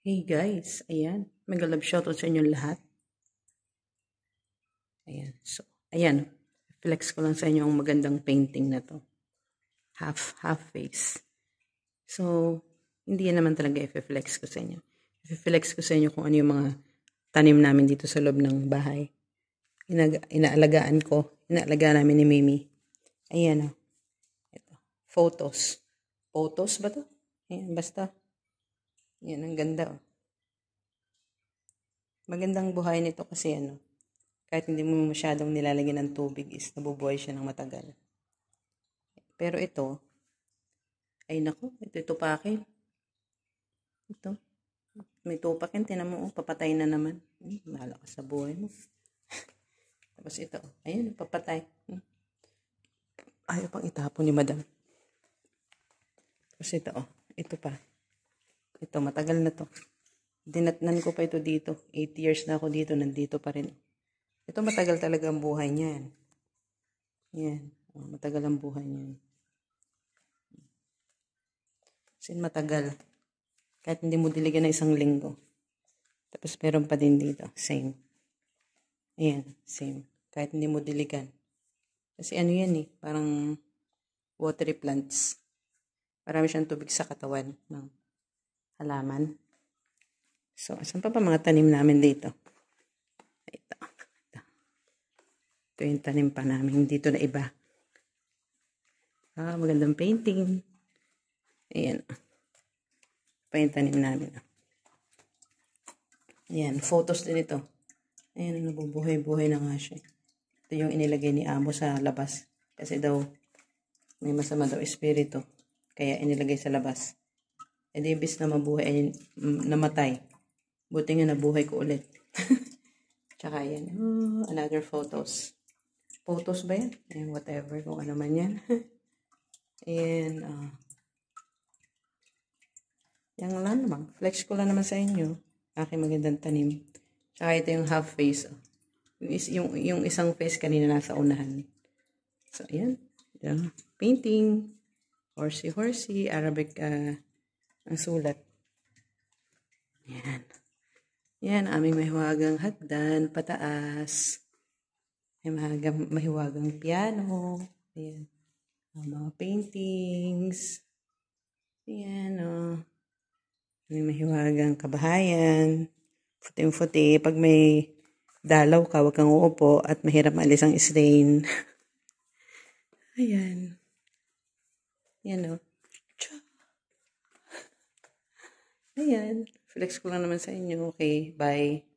Hey guys, ayan. Mag-love shoutout sa inyong lahat. Ayan. So, ayan. Flex ko lang sa inyo ang magandang painting na to. Half face. So, hindi yan naman talaga i-flex ko sa inyo. I-flex ko sa inyo kung ano yung mga tanim namin dito sa loob ng bahay. Inaalagaan namin ni Mimi. Ayan o. Ito. Photos. Photos ba to? Ayan, basta. Ayan, ang ganda o. Magandang buhay nito kasi kahit hindi mo masyadong nilalagyan ng tubig is nabubuhay siya ng matagal. Pero ito, ay naku, ito tupakin. Ito, may tupakin, tinan mo, papatay na naman. Bahala ka sa buhay mo. Tapos ito, ayun, papatay. Ayaw pang itapon ni madam. Tapos ito, ito pa. Ito, matagal na to. Dinatnan ko pa ito dito. 8 years na ako dito, nandito pa rin. Ito matagal talaga ang buhay niyan. Yan. Matagal ang buhay niyan. Sin matagal. Kahit hindi mo diligan na isang linggo. Tapos meron pa din dito. Same. Ayan. Same. Kahit hindi mo diligan. Kasi ano yan parang watery plants. Marami siyang tubig sa katawan ng halaman. So, asan pa mga tanim namin dito? Ito. Ito yung tanim pa namin. Dito na iba. Magandang painting. Ayan. Pa yung tanim namin. Ayan. Photos din ito. Ayan. Nabubuhay-buhay na nga siya. Ito yung inilagay ni Amo sa labas. Kasi daw, may masama daw espiritu. Kaya inilagay sa labas. E di ibis na mabuhay ay namatay. Buti nga nabuhay ko ulit. Tsaka yan. Another photos. Photos ba yan? Ayan, whatever. Kung ano man yan. And, yan lang naman. Flex ko lang naman sa inyo. Aking magandang tanim. Tsaka ito yung half face. Yung isang face kanina nasa unahan. So, ayan. Painting. Horsey. Arabic ang sulat. Yan. Yan, aming mahiwagang hagdan, pataas. May mahiwagang piano. Ayan. Mga paintings. Ayan, May mahiwagang kabahayan. Puting-puti. Pag may dalaw ka, huwag kang uupo at mahirap maalis ang stain. Ayan. Yan, Ayan. Flex ko lang naman sa inyo. Okay, bye.